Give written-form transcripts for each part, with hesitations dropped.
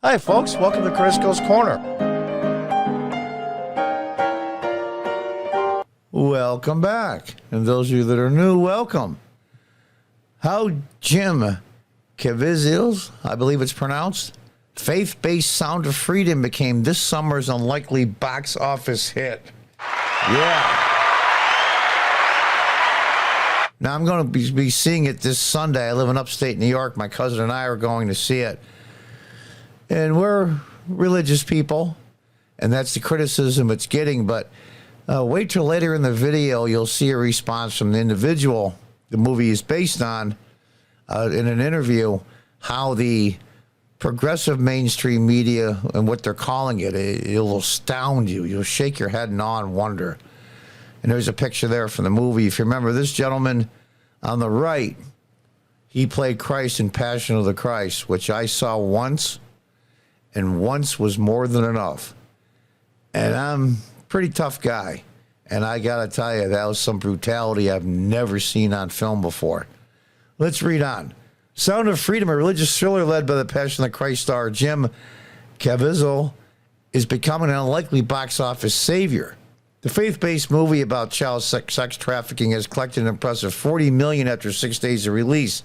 Hi, folks. Welcome to Crisco's Corner. Welcome back. And those of you that are new, welcome. How Jim Caviezel's, I believe it's pronounced, faith-based Sound of Freedom became this summer's unlikely box office hit. Yeah. Now, I'm going to be seeing it this Sunday. I live in upstate New York. My cousin and I are going to see it. And we're religious people, and that's the criticism it's getting. But wait till later in the video, you'll see a response from the individual the movie is based on in an interview, how the progressive mainstream media and what they're calling it, it'll astound you. You'll shake your head in awe and wonder. And there's a picture there from the movie. If you remember, this gentleman on the right, he played Christ in Passion of the Christ, which I saw once, and once was more than enough. And I'm a pretty tough guy. And I got to tell you, that was some brutality I've never seen on film before. Let's read on. Sound of Freedom, a religious thriller led by the Passion of the Christ star Jim Caviezel, is becoming an unlikely box office savior. The faith-based movie about child sex trafficking has collected an impressive $40 million after 6 days of release.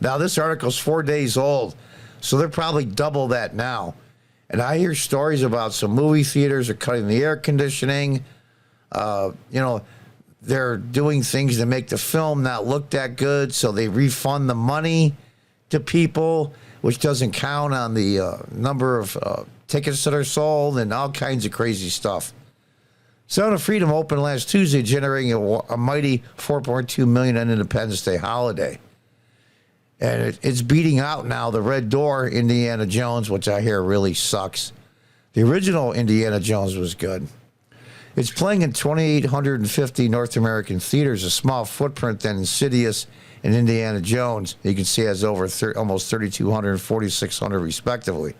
Now, this article's 4 days old, so they're probably double that now. And I hear stories about some movie theaters are cutting the air conditioning. They're doing things to make the film not look that good, so they refund the money to people, which doesn't count on the number of tickets that are sold and all kinds of crazy stuff. Sound of Freedom opened last Tuesday, generating a mighty $4.2 million on Independence Day holiday. And it's beating out now the Red Door, Indiana Jones, which I hear really sucks. The original Indiana Jones was good. It's playing in 2,850 North American theaters, a small footprint than Insidious and Indiana Jones. You can see it has over almost 3,200 and 4,600 respectively.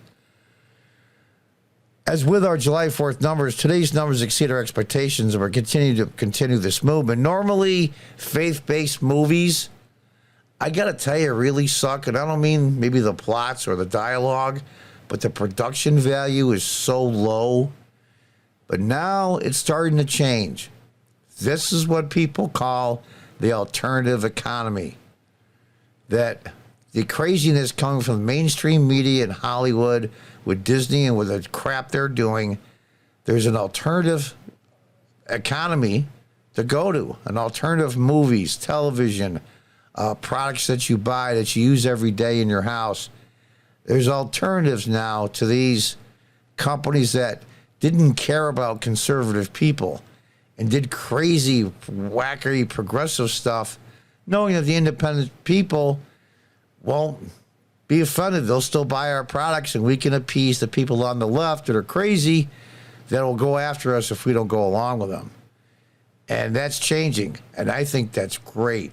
As with our July 4th numbers, today's numbers exceed our expectations, and we're continuing to continue this movement. Normally, faith-based movies, I got to tell you, really suck. And I don't mean maybe the plots or the dialogue, but the production value is so low. But now it's starting to change. This is what people call the alternative economy. That the craziness coming from the mainstream media in Hollywood with Disney and with the crap they're doing, there's an alternative economy to go to. An alternative movies, television, products that you buy, that you use every day in your house. There's alternatives now to these companies that didn't care about conservative people and did crazy, wacky, progressive stuff, knowing that the independent people won't be offended. They'll still buy our products, and we can appease the people on the left that are crazy that will go after us if we don't go along with them. And that's changing, and I think that's great.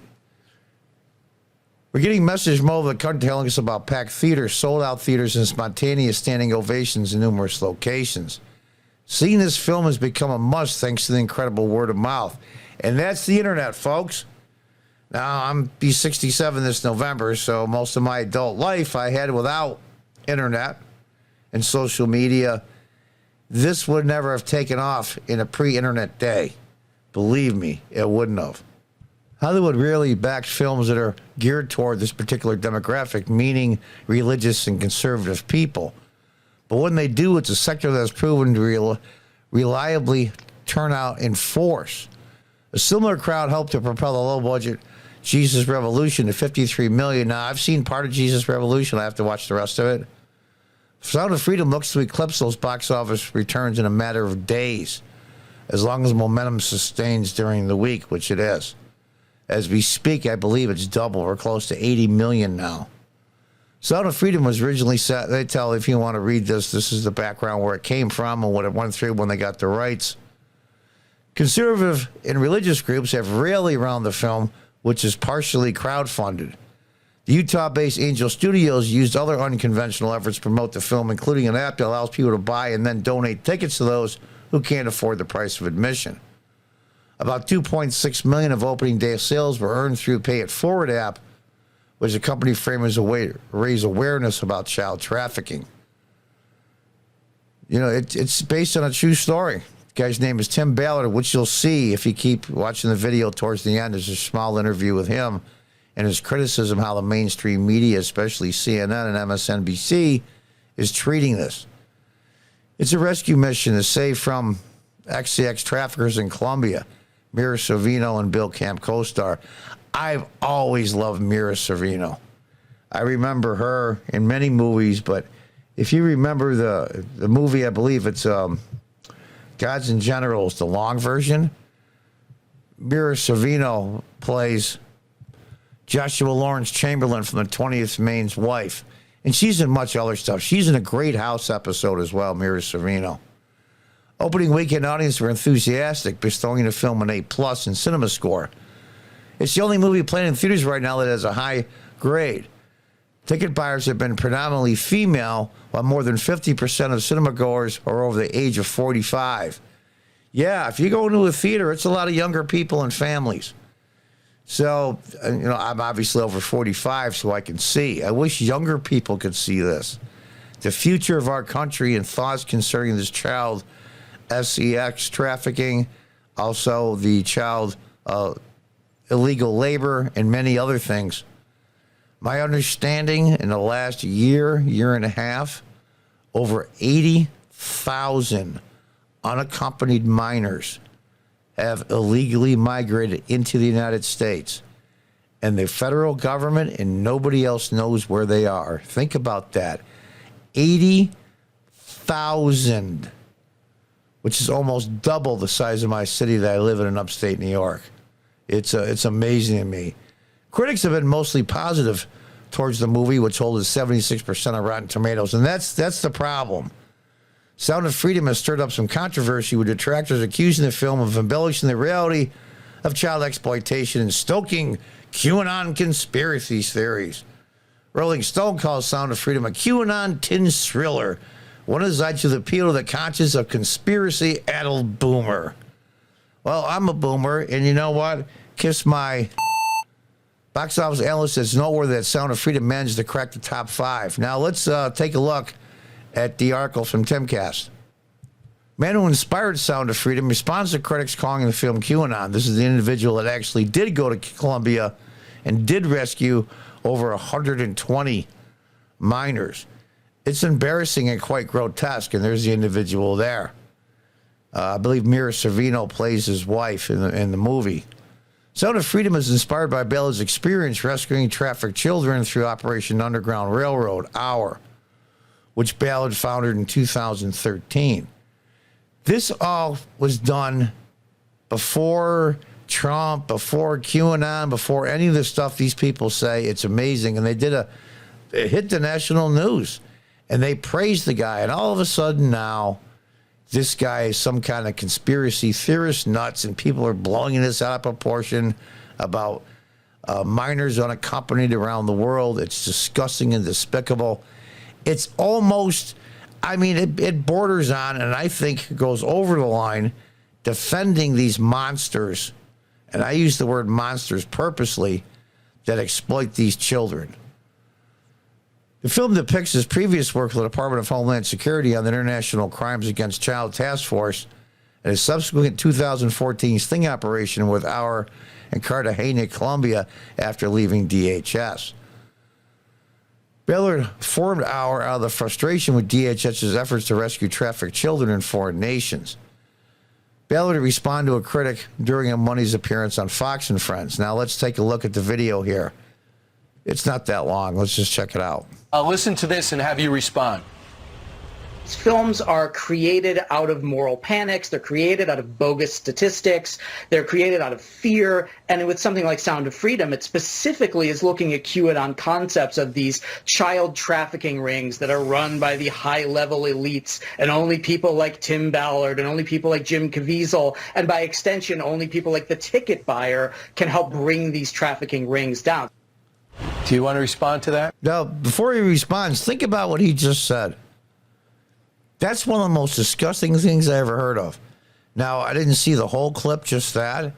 We're getting messages from all over the country telling us about packed theaters, sold-out theaters, and spontaneous standing ovations in numerous locations. Seeing this film has become a must thanks to the incredible word of mouth. And that's the internet, folks. Now, I'm be 67 this November, so most of my adult life I had without internet and social media. This would never have taken off in a pre-internet day. Believe me, it wouldn't have. Hollywood rarely backs films that are geared toward this particular demographic, meaning religious and conservative people. But when they do, it's a sector that has proven to reliably turn out in force. A similar crowd helped to propel the low-budget Jesus Revolution to $53 million. Now, I've seen part of Jesus Revolution. I have to watch the rest of it. Sound of Freedom looks to eclipse those box office returns in a matter of days, as long as momentum sustains during the week, which it is. As we speak, I believe it's double. We're close to 80 million now. Sound of Freedom was originally set, they tell, if you want to read this, this is the background where it came from and what it went through when they got the rights. Conservative and religious groups have rallied around the film, which is partially crowdfunded. The Utah-based Angel Studios used other unconventional efforts to promote the film, including an app that allows people to buy and then donate tickets to those who can't afford the price of admission. About $2.6 million of opening day sales were earned through Pay It Forward app, which the company framed as a way to raise awareness about child trafficking. It's based on a true story. The guy's name is Tim Ballard, which you'll see if you keep watching the video towards the end. There's a small interview with him and his criticism how the mainstream media, especially CNN and MSNBC, is treating this. It's a rescue mission to save from XCX traffickers in Colombia. Mira Sorvino and Bill Camp co-star. I've always loved Mira Sorvino. I remember her in many movies, but if you remember the movie, I believe it's Gods and Generals, the long version, Mira Sorvino plays Joshua Lawrence Chamberlain from the 20th Main's wife. And she's in much other stuff. She's in a Great House episode as well, Mira Sorvino. Opening weekend audience were enthusiastic, bestowing the film an A+ in cinema score. It's the only movie playing in theaters right now that has a high grade. Ticket buyers have been predominantly female, while more than 50% of cinema goers are over the age of 45. Yeah, if you go into a theater, it's a lot of younger people and families. So, I'm obviously over 45, so I can see. I wish younger people could see this. The future of our country and thoughts concerning this child sex trafficking, also the child illegal labor, and many other things. My understanding in the last year and a half, over 80,000 unaccompanied minors have illegally migrated into the United States. And the federal government and nobody else knows where they are. Think about that. 80,000, which is almost double the size of my city that I live in upstate New York. It's amazing to me. Critics have been mostly positive towards the movie, which holds 76% of Rotten Tomatoes, and that's the problem. Sound of Freedom has stirred up some controversy with detractors accusing the film of embellishing the reality of child exploitation and stoking QAnon conspiracy theories. Rolling Stone calls Sound of Freedom a QAnon teen thriller, one designed to appeal to the conscience of conspiracy-addled boomer. Well, I'm a boomer, and you know what? Kiss my... Box office analyst says noteworthy that Sound of Freedom managed to crack the top 5. Now let's take a look at the article from Timcast. Man who inspired Sound of Freedom responds to critics calling the film QAnon. This is the individual that actually did go to Colombia and did rescue over 120 minors. It's embarrassing and quite grotesque, and there's the individual there. I believe Mira Sorvino plays his wife in the movie. Sound of Freedom is inspired by Ballard's experience rescuing trafficked children through Operation Underground Railroad Hour, which Ballard founded in 2013. This all was done before Trump, before QAnon, before any of the stuff these people say. It's amazing. And it hit the national news, and they praised the guy. And all of a sudden now, this guy is some kind of conspiracy theorist nuts, and people are blowing this out of proportion about minors unaccompanied around the world. It's disgusting and despicable. It's almost, it borders on, and I think goes over the line, defending these monsters, and I use the word monsters purposely, that exploit these children. The film depicts his previous work for the Department of Homeland Security on the International Crimes Against Child Task Force and his subsequent 2014 sting operation with Auer in Cartagena, Colombia, after leaving DHS. Ballard formed Auer out of the frustration with DHS's efforts to rescue trafficked children in foreign nations. Ballard responded to a critic during a Monday's appearance on Fox and Friends. Now let's take a look at the video here. It's not that long. Let's just check it out. I'll listen to this and have you respond. Films are created out of moral panics. They're created out of bogus statistics. They're created out of fear. And with something like Sound of Freedom, it specifically is looking at QAnon concepts of these child trafficking rings that are run by the high-level elites, and only people like Tim Ballard and only people like Jim Caviezel, and by extension, only people like the ticket buyer can help bring these trafficking rings down. Do you want to respond to that? Now, before he responds, think about what he just said. That's one of the most disgusting things I ever heard of. Now, I didn't see the whole clip, just that.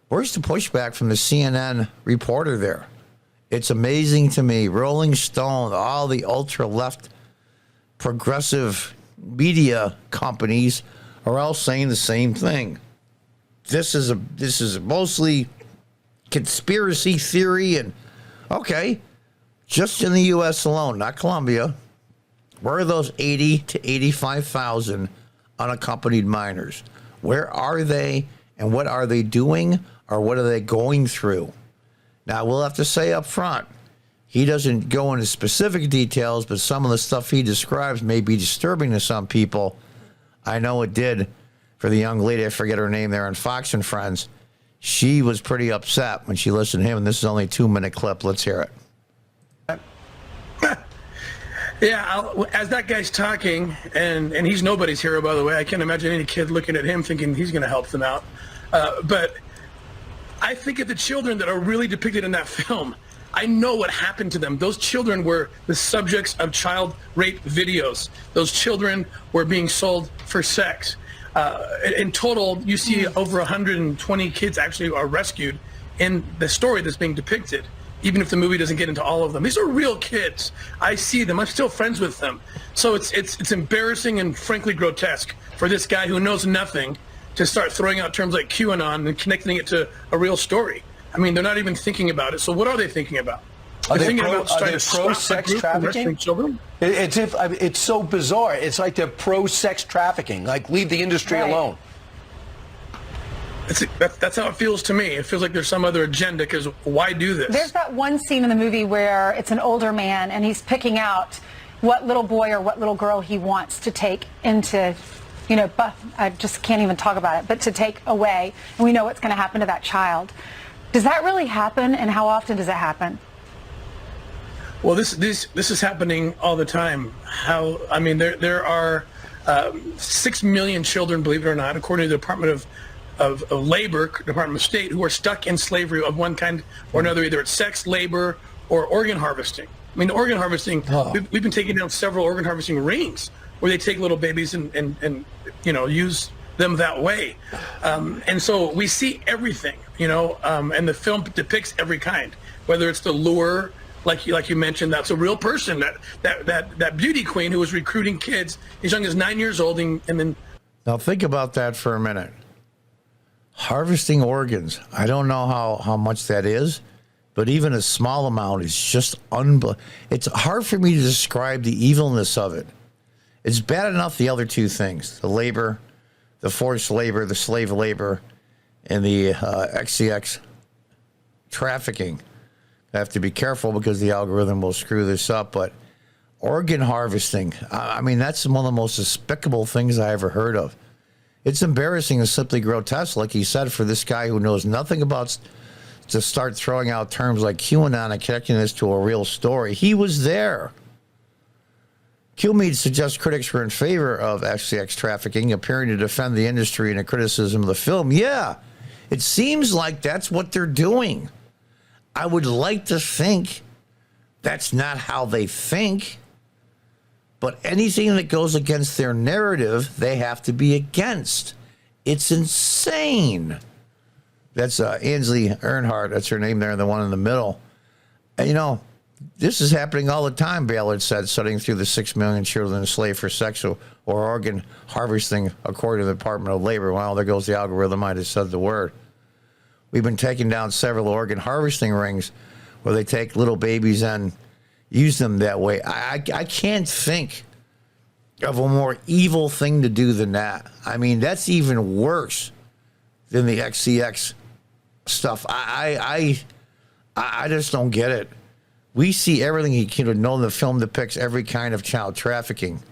Where's the pushback from the CNN reporter there? It's amazing to me. Rolling Stone, all the ultra-left progressive media companies are all saying the same thing. This is mostly conspiracy theory, and okay, just in the U.S. alone, not Colombia, where are those 80 to 85,000 unaccompanied minors? Where are they, and what are they doing, or what are they going through? Now, we'll have to say up front, he doesn't go into specific details, but some of the stuff he describes may be disturbing to some people. I know it did for the young lady, I forget her name there on Fox and Friends. She was pretty upset when she listened to him, and this is only a 2-minute clip. Let's hear it. Yeah, as that guy's talking, and he's nobody's hero, by the way. I can't imagine any kid looking at him thinking he's going to help them out. But I think of the children that are really depicted in that film. I know what happened to them. Those children were the subjects of child rape videos. Those children were being sold for sex. In total, you see over 120 kids actually are rescued in the story that's being depicted, even if the movie doesn't get into all of them. These are real kids. I see them. I'm still friends with them. So it's embarrassing and frankly grotesque for this guy who knows nothing to start throwing out terms like QAnon and connecting it to a real story. I mean, they're not even thinking about it. So what are they thinking about? Are they thinking pro, about trying to stop sex a group from trafficking? rescuing children? It's so bizarre. It's like they're pro-sex trafficking. Like, leave the industry alone. That's how it feels to me. It feels like there's some other agenda, because why do this? There's that one scene in the movie where it's an older man and he's picking out what little boy or what little girl he wants to take into, but I just can't even talk about it, but to take away, and we know what's going to happen to that child. Does that really happen, and how often does it happen? Well, this is happening all the time. There are 6 million children, believe it or not, according to the Department of Labor, Department of State, who are stuck in slavery of one kind or another. Either it's sex, labor, or organ harvesting. I mean, organ harvesting, we've been taking down several organ harvesting rings where they take little babies and use them that way. And so we see everything, and the film depicts every kind, whether it's the lure, like you mentioned, that's a real person, that beauty queen who was recruiting kids as young as 9 years old, and then. Now think about that for a minute. Harvesting organs. I don't know how much that is, but even a small amount is just unbelievable. It's hard for me to describe the evilness of it. It's bad enough the other two things, the labor, the forced labor, the slave labor, and the XCX trafficking. I have to be careful because the algorithm will screw this up, but organ harvesting, I mean, that's one of the most despicable things I ever heard of. It's embarrassing and simply grotesque, like he said, for this guy who knows nothing about, to start throwing out terms like QAnon and connecting this to a real story. He was there. QMead suggests critics were in favor of XCX trafficking, appearing to defend the industry in a criticism of the film. Yeah, it seems like that's what they're doing. I would like to think that's not how they think, but anything that goes against their narrative, they have to be against. It's insane. That's Ainsley Earnhardt. That's her name there, the one in the middle. And, this is happening all the time, Ballard said, studying through the 6 million children enslaved for sexual or organ harvesting, according to the Department of Labor. Well, there goes the algorithm. I just said the word. We've been taking down several organ harvesting rings where they take little babies and use them that way. I can't think of a more evil thing to do than that. I mean, that's even worse than the XCX stuff. I just don't get it. We see everything he can know. The film depicts every kind of child trafficking.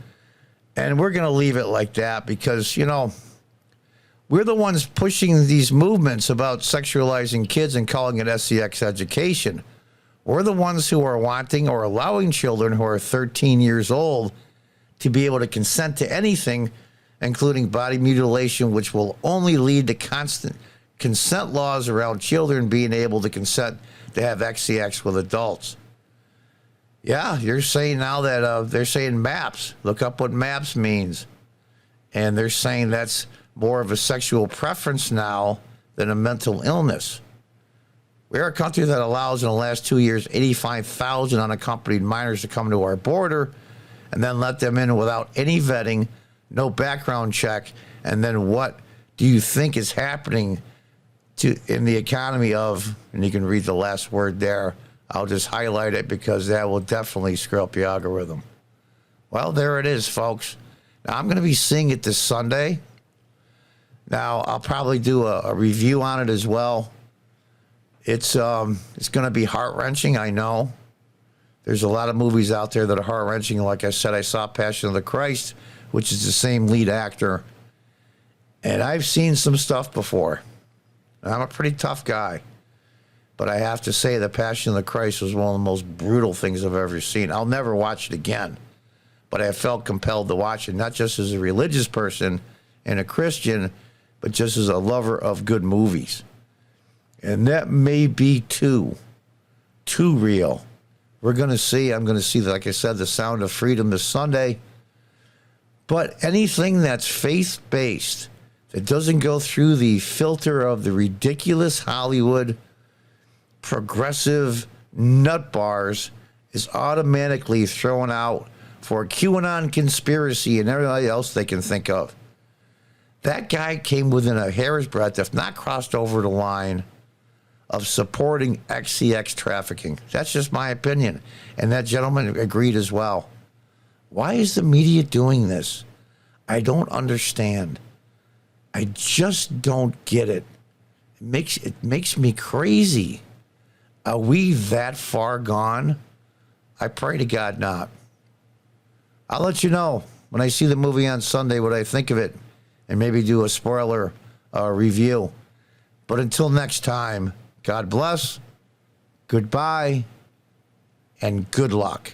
And we're going to leave it like that because, we're the ones pushing these movements about sexualizing kids and calling it SCX education. We're the ones who are wanting or allowing children who are 13 years old to be able to consent to anything, including body mutilation, which will only lead to constant consent laws around children being able to consent to have XCX with adults. Yeah, you're saying now that they're saying MAPS. Look up what MAPS means. And they're saying that's more of a sexual preference now than a mental illness. We're a country that allows in the last 2 years 85,000 unaccompanied minors to come to our border, and then let them in without any vetting, no background check, and then what do you think is happening in the economy of, and you can read the last word there, I'll just highlight it because that will definitely screw up the algorithm. Well, there it is, folks. Now, I'm going to be seeing it this Sunday. Now, I'll probably do a review on it as well. It's going to be heart-wrenching, I know. There's a lot of movies out there that are heart-wrenching. Like I said, I saw Passion of the Christ, which is the same lead actor. And I've seen some stuff before. I'm a pretty tough guy. But I have to say the Passion of the Christ was one of the most brutal things I've ever seen. I'll never watch it again. But I felt compelled to watch it, not just as a religious person and a Christian, but just as a lover of good movies. And that may be too real. We're going to see. I'm going to see, like I said, The Sound of Freedom this Sunday. But anything that's faith-based, that doesn't go through the filter of the ridiculous Hollywood progressive nut bars, is automatically thrown out for QAnon conspiracy and everybody else they can think of. That guy came within a hair's breadth, if not crossed over the line, of supporting XCX trafficking. That's just my opinion. And that gentleman agreed as well. Why is the media doing this? I don't understand. I just don't get it. It makes me crazy. Are we that far gone? I pray to God not. I'll let you know when I see the movie on Sunday what I think of it and maybe do a spoiler review. But until next time, God bless, goodbye, and good luck.